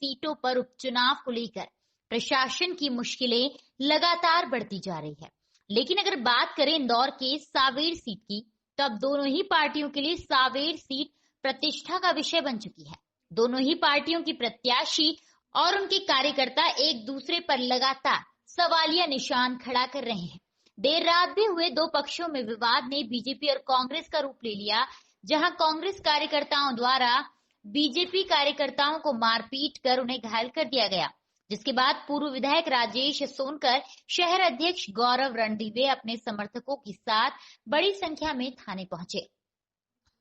सीटों पर उपचुनाव को लेकर प्रशासन की मुश्किलें लगातार बढ़ती जा रही है। लेकिन अगर बात करें इंदौर के सांवेर सीट की, तो अब दोनों ही पार्टियों के लिए सांवेर सीट प्रतिष्ठा का विषय बन चुकी है। दोनों ही पार्टियों की प्रत्याशी और उनके कार्यकर्ता एक दूसरे पर लगातार सवालिया निशान खड़ा कर रहे हैं। देर रात भी हुए दो पक्षों में विवाद ने बीजेपी और कांग्रेस का रूप ले लिया, जहां कांग्रेस कार्यकर्ताओं द्वारा बीजेपी कार्यकर्ताओं को मारपीट कर उन्हें घायल कर दिया गया, जिसके बाद पूर्व विधायक राजेश सोनकर, शहर अध्यक्ष गौरव रणदीवे अपने समर्थकों के साथ बड़ी संख्या में थाने पहुंचे,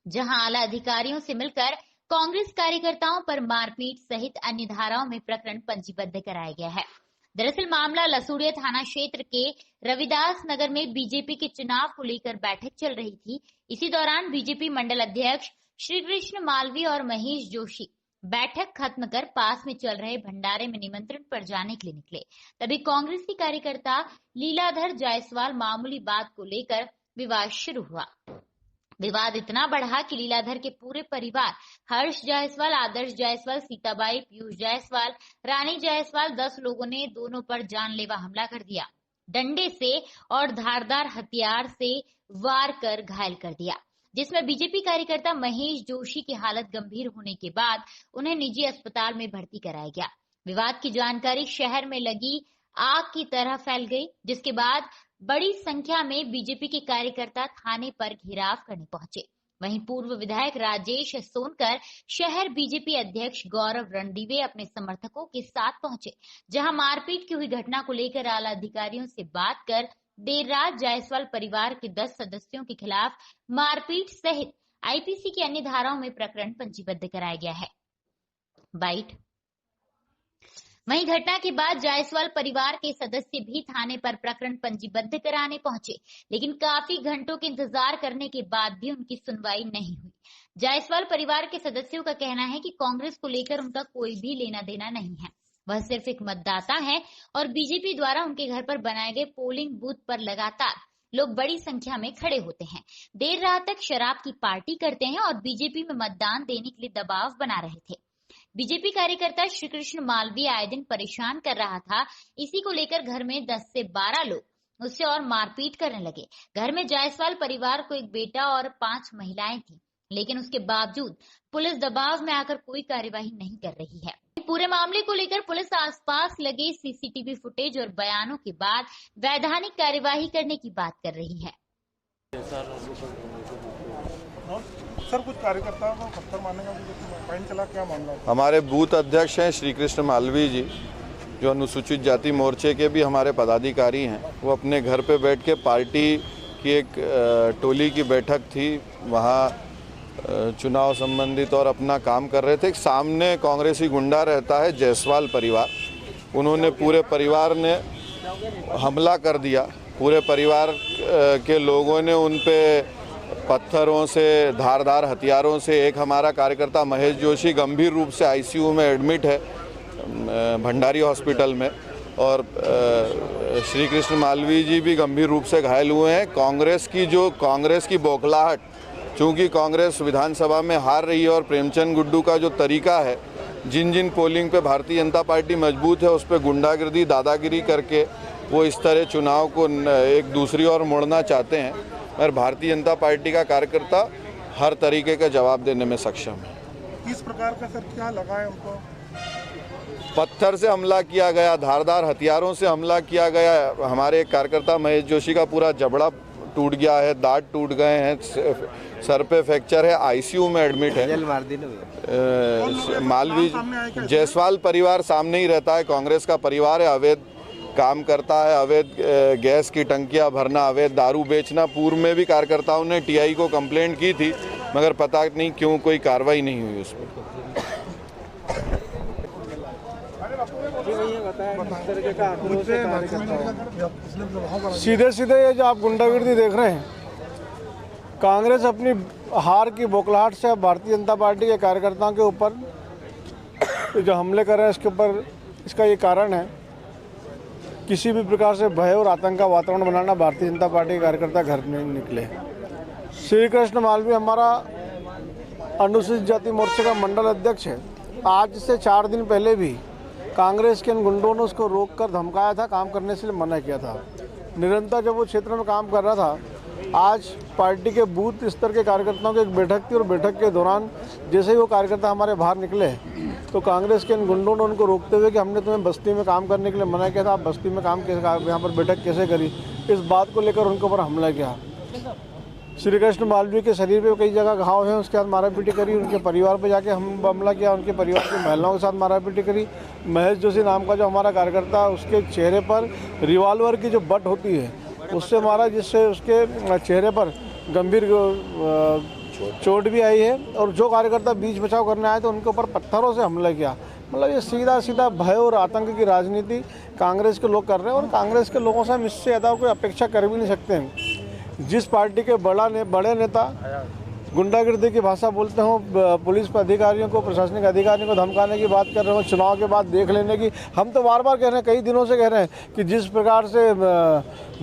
जहां आला अधिकारियों से मिलकर कांग्रेस कार्यकर्ताओं पर मारपीट सहित अन्य धाराओं में प्रकरण पंजीबद्ध कराया गया है। दरअसल मामला लसूड़िया थाना क्षेत्र के रविदास नगर में बीजेपी के चुनाव को लेकर बैठक चल रही थी। इसी दौरान बीजेपी मंडल अध्यक्ष श्री कृष्ण मालवी और महेश जोशी बैठक खत्म कर पास में चल रहे भंडारे में निमंत्रण पर जाने के लिए निकले। तभी कांग्रेस की कार्यकर्ता लीलाधर जायसवाल मामूली बात को लेकर विवाद शुरू हुआ। विवाद इतना बढ़ा कि लीलाधर के पूरे परिवार हर्ष जायसवाल, आदर्श जायसवाल, सीताबाई, पीयूष जायसवाल, रानी जायसवाल 10 लोगों ने दोनों पर जानलेवा हमला कर दिया। डंडे से और धारदार हथियार से वार कर घायल कर दिया, जिसमें बीजेपी कार्यकर्ता महेश जोशी की हालत गंभीर होने के बाद उन्हें निजी अस्पताल में भर्ती कराया गया। विवाद की जानकारी शहर में लगी आग की तरह फैल गई, जिसके बाद बड़ी संख्या में बीजेपी के कार्यकर्ता थाने पर घेराव करने पहुंचे। वहीं पूर्व विधायक राजेश सोनकर, शहर बीजेपी अध्यक्ष गौरव रणदीवे अपने समर्थकों के साथ पहुंचे, जहां मारपीट की हुई घटना को लेकर आला अधिकारियों से बात कर देर रात जायसवाल परिवार के 10 सदस्यों के खिलाफ मारपीट सहित आईपीसी की अन्य धाराओं में प्रकरण पंजीबद्ध कराया गया है। बाइट। वहीं घटना के बाद जायसवाल परिवार के सदस्य भी थाने पर प्रकरण पंजीबद्ध कराने पहुंचे, लेकिन काफी घंटों के इंतजार करने के बाद भी उनकी सुनवाई नहीं हुई। जायसवाल परिवार के सदस्यों का कहना है कि कांग्रेस को लेकर उनका कोई भी लेना देना नहीं है, वह सिर्फ एक मतदाता है और बीजेपी द्वारा उनके घर पर बनाए गए पोलिंग बूथ पर लगातार लोग बड़ी संख्या में खड़े होते हैं, देर रात तक शराब की पार्टी करते हैं और बीजेपी में मतदान देने के लिए दबाव बना रहे थे। बीजेपी कार्यकर्ता श्री कृष्ण मालवी आए दिन परेशान कर रहा था। इसी को लेकर घर में 10 से 12 लोग उससे और मारपीट करने लगे। घर में जायसवाल परिवार को एक बेटा और 5 महिलाएं थी, लेकिन उसके बावजूद पुलिस दबाव में आकर कोई कार्यवाही नहीं कर रही है। पूरे मामले को लेकर पुलिस आसपास लगे सीसीटीवी फुटेज और बयानों के बाद वैधानिक कार्यवाही करने की बात कर रही है। सर, कुछ कार्यकर्ताओं को पत्थर मारने का फाइन चला, क्या मामला? हमारे बूथ अध्यक्ष हैं श्री कृष्ण मालवी जी, जो अनुसूचित जाति मोर्चे के भी हमारे पदाधिकारी हैं। वो अपने घर पे बैठ के पार्टी की एक टोली की बैठक थी, वहाँ चुनाव संबंधित और अपना काम कर रहे थे। एक सामने कांग्रेसी गुंडा रहता है जायसवाल परिवार, उन्होंने पूरे परिवार ने हमला कर दिया। पूरे परिवार के लोगों ने उन पे पत्थरों से, धारदार हथियारों से, एक हमारा कार्यकर्ता महेश जोशी गंभीर रूप से आईसीयू में एडमिट है भंडारी हॉस्पिटल में, और श्री कृष्ण मालवी जी भी गंभीर रूप से घायल हुए हैं। कांग्रेस की बौखलाहट, चूँकि कांग्रेस विधानसभा में हार रही है और प्रेमचंद गुड्डू का जो तरीका है, जिन पोलिंग पे भारतीय जनता पार्टी मजबूत है उस पर गुंडागिरी, दादागिरी करके वो इस तरह चुनाव को एक दूसरी ओर मोड़ना चाहते हैं, और भारतीय जनता पार्टी का कार्यकर्ता हर तरीके का जवाब देने में सक्षम है। किस प्रकार का सर क्या लगा है उनको? पत्थर से हमला किया गया, धारदार हथियारों से हमला किया गया। हमारे कार्यकर्ता महेश जोशी का पूरा जबड़ा टूट गया है, दांत टूट गए हैं, सर पे फ्रैक्चर है, आईसीयू में एडमिट है। मालवी जायसवाल परिवार सामने ही रहता है, कांग्रेस का परिवार है, अवैध काम करता है, अवैध गैस की टंकियां भरना, अवैध दारू बेचना। पूर्व में भी कार्यकर्ताओं ने टीआई को कंप्लेंट की थी, मगर पता नहीं क्यों कोई कार्रवाई नहीं हुई उस पर। सीधे ये जो आप गुंडागिर्दी देख रहे हैं, कांग्रेस अपनी हार की बौखलाहट से भारतीय जनता पार्टी के कार्यकर्ताओं के ऊपर जो हमले कर रहे हैं, इसके ऊपर इसका ये कारण है किसी भी प्रकार से भय और आतंक का वातावरण बनाना। भारतीय जनता पार्टी के कार्यकर्ता घर में निकले। श्री कृष्ण मालवी हमारा अनुसूचित जाति मोर्चे का मंडल अध्यक्ष है। आज से 4 दिन पहले भी कांग्रेस के इन गुंडों ने उसको रोक कर धमकाया था, काम करने से मना किया था। निरंतर जब वो क्षेत्र में काम कर रहा था, आज पार्टी के बूथ स्तर के कार्यकर्ताओं की एक बैठक थी और बैठक के दौरान जैसे ही वो कार्यकर्ता हमारे बाहर निकले तो कांग्रेस के इन गुंडों ने उनको रोकते हुए कि हमने तुम्हें बस्ती में काम करने के लिए मना किया था, आप बस्ती में काम कैसे, यहाँ पर बैठक कैसे करी, इस बात को लेकर उनके ऊपर हमला किया। श्री कृष्ण मालवीय के शरीर पे कई जगह घाव हैं, उसके साथ मारापीटी करी, उनके परिवार पे जाके हम हमला किया, उनके परिवार की महिलाओं के साथ मारापीटी करी। महेश जोशी नाम का जो हमारा कार्यकर्ता, उसके चेहरे पर रिवॉल्वर की जो बट होती है उससे मारा, जिससे उसके चेहरे पर गंभीर चोट भी आई है। और जो कार्यकर्ता बीच बचाव करने आए तो उनके ऊपर पत्थरों से हमला किया। मतलब ये सीधा सीधा भय और आतंक की राजनीति कांग्रेस के लोग कर रहे हैं और कांग्रेस के लोगों से हम इससे ज़्यादा कोई अपेक्षा कर भी नहीं सकते हैं। जिस पार्टी के बड़े नेता गुंडागर्दी की भाषा बोलते हो, पुलिस अधिकारियों को, प्रशासनिक अधिकारियों को धमकाने की बात कर रहे हो, चुनाव के बाद देख लेने की, हम तो बार बार कह रहे हैं, कई दिनों से कह रहे हैं कि जिस प्रकार से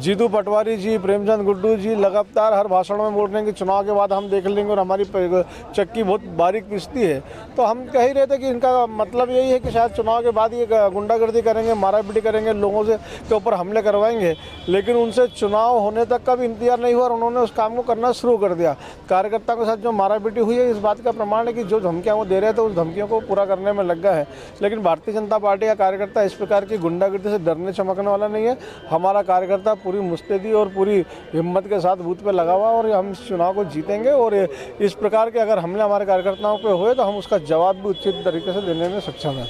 जीतू पटवारी जी, प्रेमचंद गुड्डू जी लगातार हर भाषण में बोल रहे हैं कि चुनाव के बाद हम देख लेंगे और हमारी चक्की बहुत बारीक पिसती है, तो हम कह ही रहे थे कि इनका मतलब यही है कि शायद चुनाव के बाद ये गुंडागर्दी करेंगे, मारापीटी करेंगे, लोगों से के ऊपर हमले करवाएंगे। लेकिन उनसे चुनाव होने तक का भी इंतजार नहीं हुआ और उन्होंने उस काम को करना शुरू कर दिया। कार्यकर्ता के साथ जो मारापीटी हुई है, इस बात का प्रमाण है कि जो धमकियां वो दे रहे थे उस धमकियों को पूरा करने में लग गया है। लेकिन भारतीय जनता पार्टी का कार्यकर्ता इस प्रकार की गुंडागर्दी से डरने चमकने वाला नहीं है। हमारा कार्यकर्ता पूरी मुस्तैदी और पूरी हिम्मत के साथ बूथ पे लगा हुआ और हम इस चुनाव को जीतेंगे। और इस प्रकार के अगर हमले हमारे कार्यकर्ताओं पे हुए तो हम उसका जवाब भी उचित तरीके से देने में सक्षम हैं।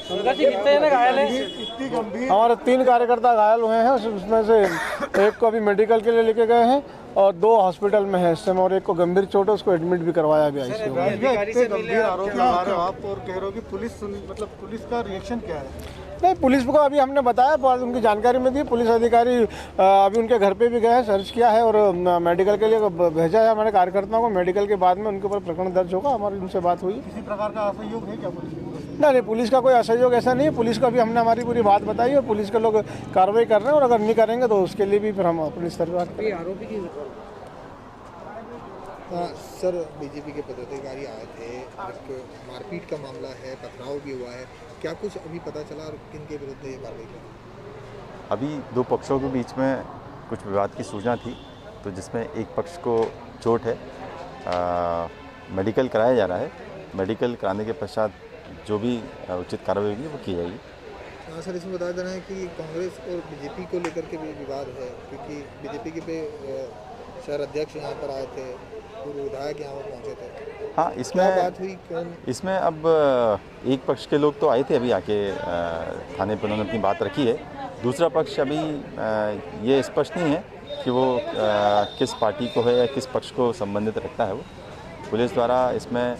हमारे 3 कार्यकर्ता घायल हुए हैं, उसमें से एक को अभी मेडिकल के लिए लेके गए हैं और 2 हॉस्पिटल में है इस समय और एक को गंभीर चोट है, उसको एडमिट भी करवाया गया है। गंभीर आरोप लगा रहे हो आप और कह रहे हो कि पुलिस, मतलब पुलिस का रिएक्शन क्या है? नहीं, पुलिस को अभी हमने बताया, उनकी जानकारी में दी। पुलिस अधिकारी अभी उनके घर पे भी गए हैं, सर्च किया है और मेडिकल के लिए भेजा है हमारे कार्यकर्ताओं को। मेडिकल के बाद में उनके ऊपर प्रकरण दर्ज होगा। हमारी उनसे बात हुई। किसी प्रकार का असहयोग है क्या पुलिस? नहीं, पुलिस का कोई असहयोग ऐसा नहीं है। पुलिस को भी हमने हमारी पूरी बात बताई और पुलिस के लोग कार्रवाई कर रहे हैं और अगर नहीं करेंगे तो उसके लिए भी फिर हम अपनी स्तर पर आरोपी की सर बीजेपी के पदाधिकारी आए थे, एक मारपीट का मामला है, पथराव भी हुआ है, क्या कुछ अभी पता चला और किन के विरुद्ध ये कार्रवाई की? अभी 2 पक्षों के बीच में कुछ विवाद की सूचना थी, तो जिसमें एक पक्ष को चोट है, मेडिकल कराया जा रहा है। मेडिकल कराने के पश्चात जो भी उचित कार्रवाई होगी वो की जाएगी। हाँ सर, इसमें बता देना है कि कांग्रेस और बीजेपी को लेकर के भी विवाद है, क्योंकि बीजेपी के पे शहर अध्यक्ष यहाँ पर आए थे, पूर्व विधायक यहाँ पर पहुँचे थे। हाँ, इसमें बात हुई कौन? इसमें अब एक पक्ष के लोग तो आए थे अभी आके थाने पर, उन्होंने अपनी बात रखी है। दूसरा पक्ष अभी ये स्पष्ट नहीं है कि वो किस पार्टी को है या किस पक्ष को संबंधित रखता है। वो पुलिस द्वारा इसमें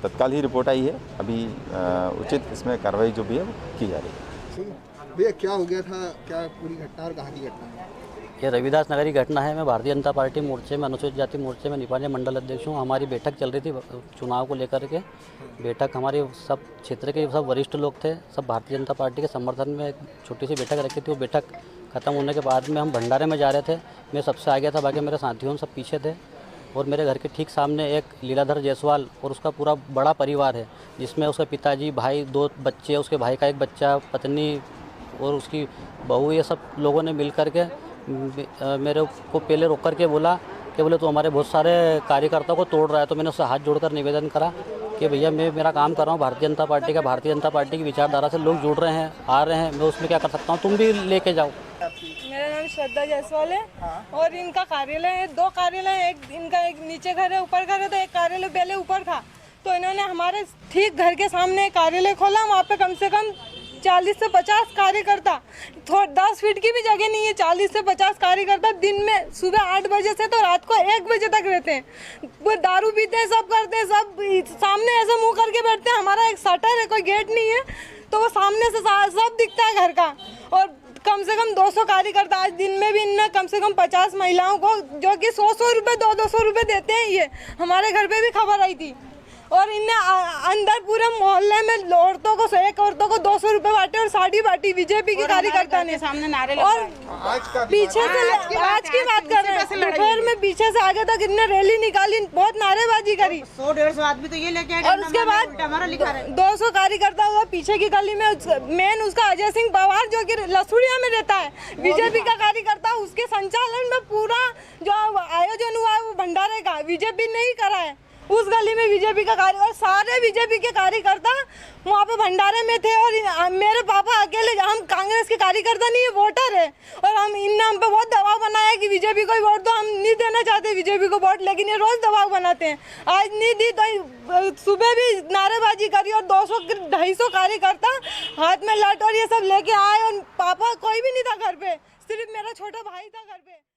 तत्काल ही रिपोर्ट आई है। अभी उचित इसमें कार्रवाई जो भी है वो की जा रही है। भैया क्या हो गया था, क्या पूरी घटना और कहाँ की घटना है? ये रविदास नगर की घटना है। मैं भारतीय जनता पार्टी मोर्चे में, अनुसूचित जाति मोर्चे में नेपाली मंडल अध्यक्ष हूँ। हमारी बैठक चल रही थी चुनाव को लेकर के। बैठक हमारे सब क्षेत्र के सब वरिष्ठ लोग थे, सब भारतीय जनता पार्टी के समर्थन में एक छोटी सी बैठक रखी थी। वो बैठक खत्म होने के बाद में हम भंडारे में जा रहे थे। मैं सबसे आगे था, बाकी मेरे साथियों सब पीछे थे। और मेरे घर के ठीक सामने एक लीलाधर जायसवाल और उसका पूरा बड़ा परिवार है, जिसमें उसके पिताजी, भाई, 2 बच्चे, उसके भाई का एक बच्चा, पत्नी और उसकी बहू, ये सब लोगों ने मिल कर के मेरे को पहले रोक कर के बोला कि बोले तो हमारे बहुत सारे कार्यकर्ताओं को तोड़ रहा है। तो मैंने उससे हाथ जोड़कर निवेदन करा कि भैया मैं मेरा काम कर रहा हूँ भारतीय जनता पार्टी का, भारतीय जनता पार्टी की विचारधारा से लोग जुड़ रहे हैं, आ रहे हैं, मैं उसमें क्या कर सकता हूँ, तुम भी लेके जाओ। मेरा नाम श्रद्धा जायसवाल है और इनका कार्यालय है, 2 कार्यालय है, एक इनका एक नीचे घर है, ऊपर घर है, तो एक कार्यालय पहले ऊपर था। तो इन्होंने हमारे ठीक घर के सामने कार्यालय खोला। वहाँ पे कम से कम 40 से 50 कार्यकर्ता, 10 फीट की भी जगह नहीं है, 40 से 50 कार्यकर्ता दिन में सुबह 8 बजे से तो रात को 1 बजे तक रहते हैं। वो दारू पीते हैं, सब करते हैं, सब सामने ऐसे मुंह करके बैठते हैं। हमारा एक शटर है, कोई गेट नहीं है, तो वो सामने से सब दिखता है घर का। और कम से कम 200 कार्यकर्ता, आज दिन में भी इनने कम से कम 50 महिलाओं को, जो कि 100-100 रुपये, 200-200 रुपये देते हैं, ये हमारे घर पे भी खबर आई थी। और इनने अंदर पूरे मोहल्ले में औरतों को 1 औरतों को 200 रुपए बांटे और साड़ी बांटी बीजेपी के कार्यकर्ता ने सामने नारे और पीछे से आज की बात कर रहे हैं, दोपहर में पीछे से आगे तक इनने रैली निकाली, बहुत नारेबाजी करी, 100-150 आदमी तो ये लेके आए और उसके बाद 200 कार्यकर्ता हुआ पीछे की गली में। मेन उसका अजय सिंह पवार जो कि लसुड़िया में रहता है, बीजेपी का कार्यकर्ता, उसके संचालन में पूरा जो आयोजन हुआ है वो भंडारे का बीजेपी ने ही करा है। उस गली में बीजेपी का कार्य और सारे बीजेपी के कार्यकर्ता वहाँ पे भंडारे में थे और मेरे पापा अकेले, हम कांग्रेस के कार्यकर्ता नहीं है, वोटर है, और हम पे बहुत दबाव बनाया कि बीजेपी को वोट दो, हम नहीं देना चाहते बीजेपी को वोट, लेकिन ये रोज दबाव बनाते हैं। आज नहीं दी तो सुबह भी नारेबाजी करी और 200-250 कार्यकर्ता हाथ में लट और ये सब लेके आए और पापा कोई भी नहीं था घर पे, सिर्फ मेरा छोटा भाई था घर पे।